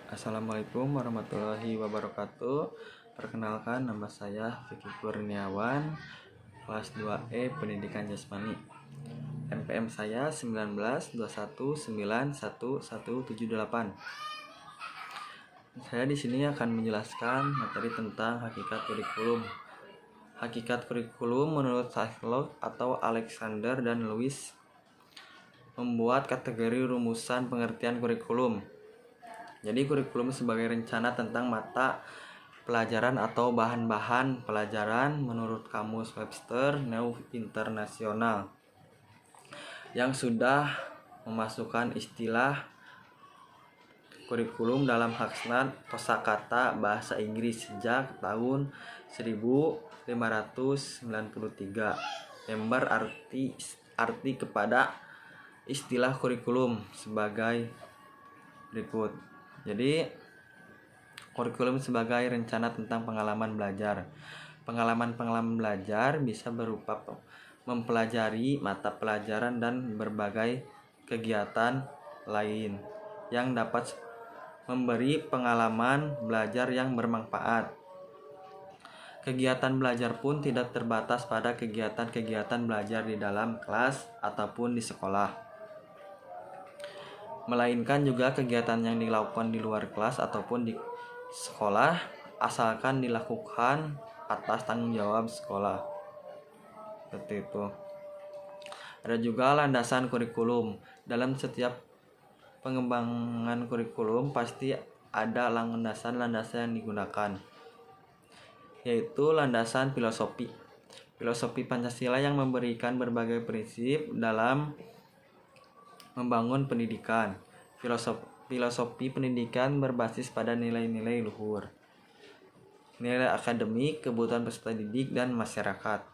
Assalamualaikum warahmatullahi wabarakatuh. Perkenalkan, nama saya Vicky Kurniawan, kelas 2E Pendidikan Jasmani. NPM saya 1921911178. Saya di sini akan menjelaskan materi tentang hakikat kurikulum. Hakikat kurikulum menurut Shylock atau Alexander dan Lewis membuat kategori rumusan pengertian kurikulum. Jadi kurikulum sebagai rencana tentang mata pelajaran atau bahan-bahan pelajaran menurut Kamus Webster New International yang sudah memasukkan istilah kurikulum dalam Haksnat Kosakata Bahasa Inggris sejak tahun 1593. Lembar arti kepada istilah kurikulum sebagai berikut. Jadi, kurikulum sebagai rencana tentang pengalaman belajar. Pengalaman-pengalaman belajar bisa berupa mempelajari mata pelajaran dan berbagai kegiatan lain yang dapat memberi pengalaman belajar yang bermanfaat. Kegiatan belajar pun tidak terbatas pada kegiatan-kegiatan belajar di dalam kelas ataupun di sekolah, melainkan juga kegiatan yang dilakukan di luar kelas ataupun di sekolah, asalkan dilakukan atas tanggung jawab sekolah. Seperti itu. Ada juga landasan kurikulum. Dalam setiap pengembangan kurikulum pasti ada landasan-landasan yang digunakan, yaitu landasan filosofi. Filosofi Pancasila yang memberikan berbagai prinsip dalam membangun pendidikan. Filosofi pendidikan berbasis pada nilai-nilai luhur, nilai akademik, kebutuhan peserta didik, dan masyarakat.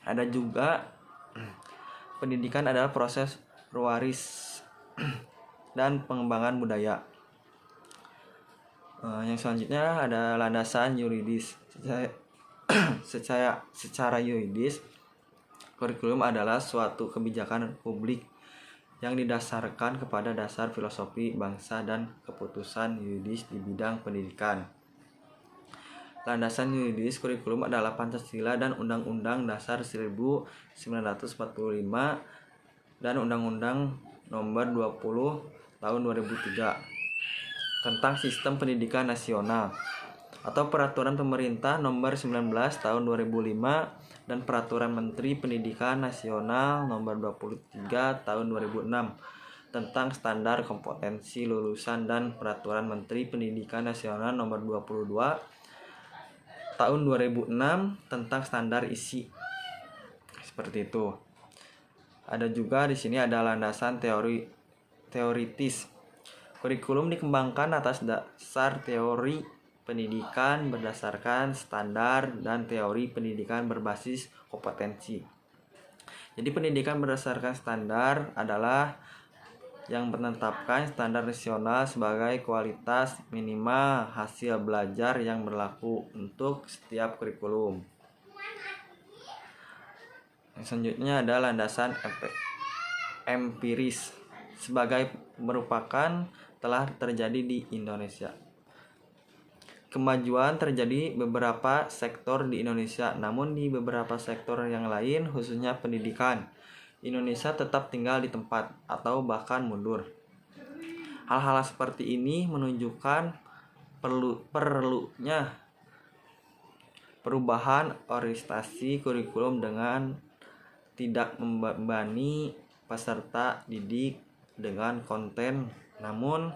Ada juga pendidikan adalah proses pewaris dan pengembangan budaya. Yang selanjutnya ada landasan yuridis. Secara yuridis, kurikulum adalah suatu kebijakan publik yang didasarkan kepada dasar filosofi bangsa dan keputusan yuridis di bidang pendidikan. Landasan yuridis kurikulum adalah Pancasila dan Undang-Undang Dasar 1945 dan Undang-Undang Nomor 20 Tahun 2003 tentang Sistem Pendidikan Nasional, atau Peraturan Pemerintah Nomor 19 Tahun 2005 dan Peraturan Menteri Pendidikan Nasional Nomor 23 Tahun 2006 tentang standar kompetensi lulusan dan Peraturan Menteri Pendidikan Nasional Nomor 22 Tahun 2006 tentang standar isi. Seperti itu. Ada juga di sini ada landasan teoritis. Kurikulum dikembangkan atas dasar teori pendidikan berdasarkan standar dan teori pendidikan berbasis kompetensi. Jadi pendidikan berdasarkan standar adalah yang menetapkan standar nasional sebagai kualitas minimal hasil belajar yang berlaku untuk setiap kurikulum. Yang selanjutnya ada landasan empiris sebagai merupakan telah terjadi di Indonesia. Kemajuan terjadi beberapa sektor di Indonesia, namun di beberapa sektor yang lain, khususnya pendidikan, Indonesia tetap tinggal di tempat atau bahkan mundur. Hal-hal seperti ini menunjukkan perlunya perubahan orientasi kurikulum dengan tidak membebani peserta didik dengan konten, namun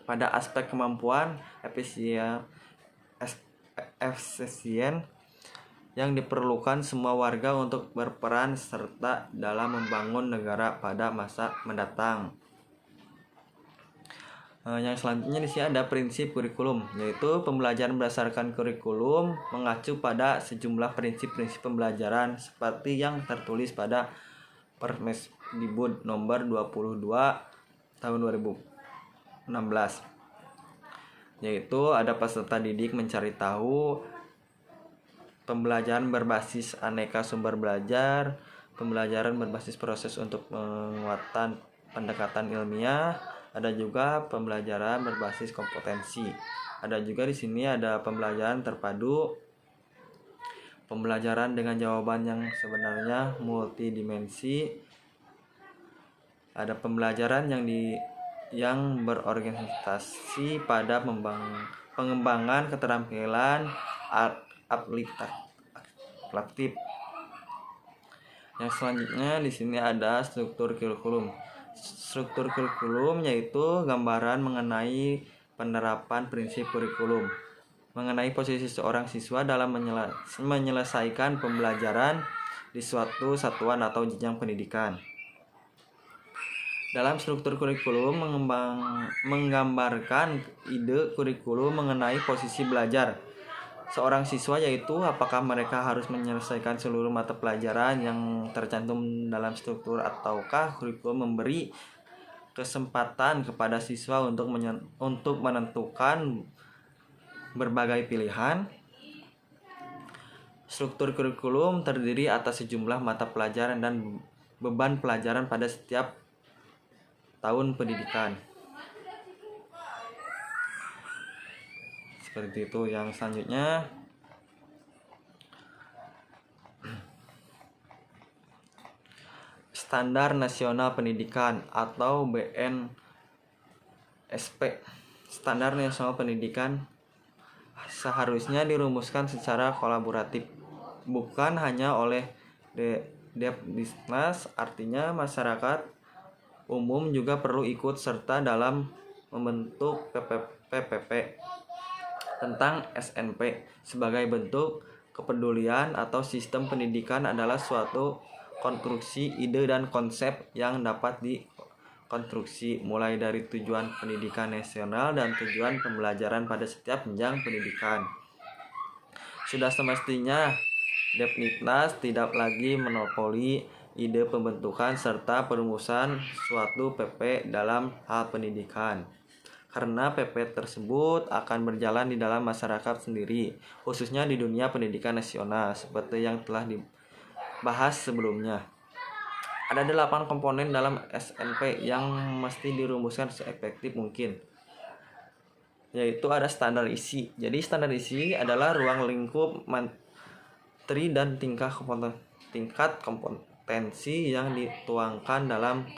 pada aspek kemampuan efisien yang diperlukan semua warga untuk berperan serta dalam membangun negara pada masa mendatang. Yang selanjutnya di sini ada prinsip kurikulum, yaitu pembelajaran berdasarkan kurikulum mengacu pada sejumlah prinsip-prinsip pembelajaran seperti yang tertulis pada Permesdikbud nomor 22 tahun 2016, yaitu ada peserta didik mencari tahu, pembelajaran berbasis aneka sumber belajar, pembelajaran berbasis proses untuk penguatan pendekatan ilmiah, Ada juga pembelajaran berbasis kompetensi. Ada juga di sini ada pembelajaran terpadu, pembelajaran dengan jawaban yang sebenarnya multidimensi. Ada pembelajaran yang berorientasi pada pengembangan keterampilan aplikatif. Yang selanjutnya di sini ada struktur kurikulum. Struktur kurikulum yaitu gambaran mengenai penerapan prinsip kurikulum, mengenai posisi seorang siswa dalam menyelesaikan pembelajaran di suatu satuan atau jenjang pendidikan. Dalam struktur kurikulum menggambarkan ide kurikulum mengenai posisi belajar seorang siswa, yaitu apakah mereka harus menyelesaikan seluruh mata pelajaran yang tercantum dalam struktur ataukah kurikulum memberi kesempatan kepada siswa untuk menentukan berbagai pilihan. Struktur kurikulum terdiri atas sejumlah mata pelajaran dan beban pelajaran pada setiap tahun pendidikan. Seperti itu. Yang selanjutnya Standar Nasional Pendidikan atau BNSP. Standar Nasional Pendidikan seharusnya dirumuskan secara kolaboratif, bukan hanya oleh Depdiknas. Artinya masyarakat umum juga perlu ikut serta dalam membentuk PPP tentang SNP. Sebagai bentuk kepedulian atau sistem pendidikan adalah suatu konstruksi ide dan konsep yang dapat dikonstruksi mulai dari tujuan pendidikan nasional dan tujuan pembelajaran pada setiap jenjang pendidikan. Sudah semestinya Depdiknas tidak lagi monopoli ide pembentukan serta perumusan suatu PP dalam hal pendidikan, karena PP tersebut akan berjalan di dalam masyarakat sendiri, khususnya di dunia pendidikan nasional, seperti yang telah dibahas sebelumnya. Ada 8 komponen dalam SNP yang mesti dirumuskan seefektif mungkin, yaitu ada standar isi. Jadi standar isi adalah ruang lingkup materi dan tingkat kompetensi yang dituangkan dalam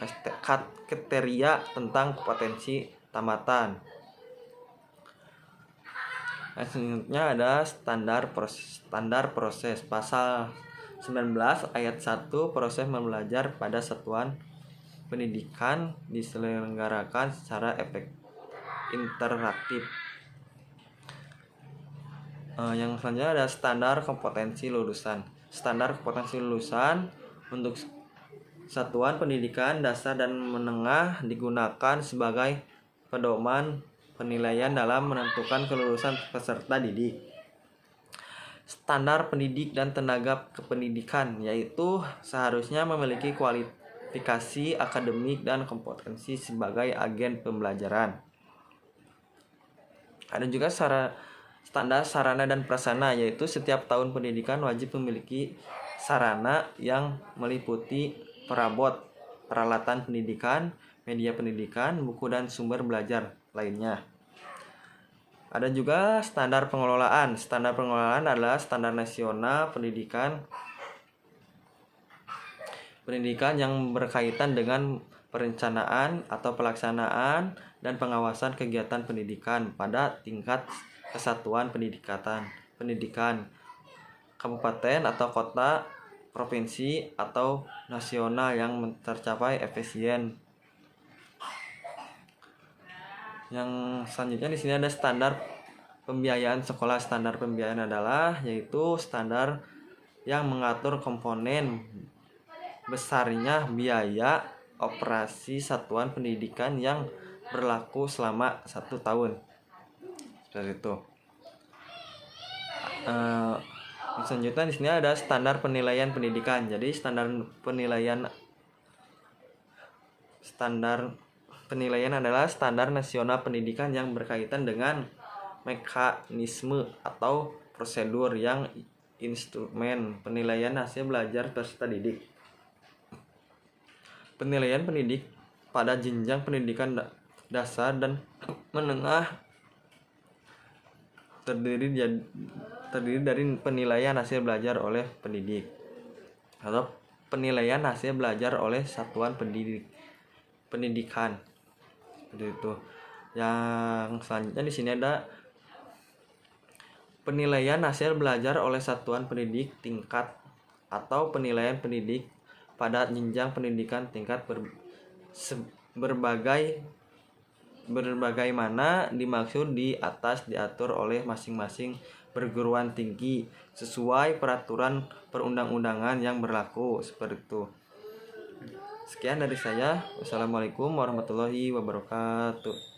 kriteria tentang kompetensi tamatan. Selanjutnya ada standar proses. Pasal 19 ayat 1, proses belajar pada satuan pendidikan diselenggarakan secara interaktif. Yang selanjutnya ada standar kompetensi lulusan. Standar kompetensi lulusan untuk satuan pendidikan dasar dan menengah digunakan sebagai pedoman penilaian dalam menentukan kelulusan peserta didik. Standar pendidik dan tenaga kependidikan, yaitu seharusnya memiliki kualifikasi akademik dan kompetensi sebagai agen pembelajaran. Ada juga standar sarana dan prasarana, yaitu setiap tahun pendidikan wajib memiliki sarana yang meliputi perabot, peralatan pendidikan, media pendidikan, buku dan sumber belajar lainnya. Ada juga standar pengelolaan. Standar pengelolaan adalah standar nasional pendidikan yang berkaitan dengan perencanaan atau pelaksanaan dan pengawasan kegiatan pendidikan pada tingkat kesatuan pendidikan kabupaten atau kota, provinsi atau nasional yang tercapai efisien. Yang selanjutnya di sini ada standar pembiayaan sekolah. Standar pembiayaan adalah yaitu standar yang mengatur komponen besarnya biaya operasi satuan pendidikan yang berlaku selama 1 tahun. Seperti itu. Selanjutnya di sini ada standar penilaian pendidikan. Jadi standar penilaian adalah standar nasional pendidikan yang berkaitan dengan mekanisme atau prosedur yang instrumen penilaian hasil belajar peserta didik. Penilaian pendidik pada jenjang pendidikan dasar dan menengah terdiri dari penilaian hasil belajar oleh pendidik atau penilaian hasil belajar oleh satuan pendidikan. Seperti itu. Yang selanjutnya di sini ada penilaian hasil belajar oleh satuan pendidik tingkat atau penilaian pendidik pada jenjang pendidikan tingkat berbagai mana dimaksud di atas diatur oleh masing-masing perguruan tinggi sesuai peraturan perundang-undangan yang berlaku. Seperti itu. Sekian dari saya. Wassalamualaikum warahmatullahi wabarakatuh.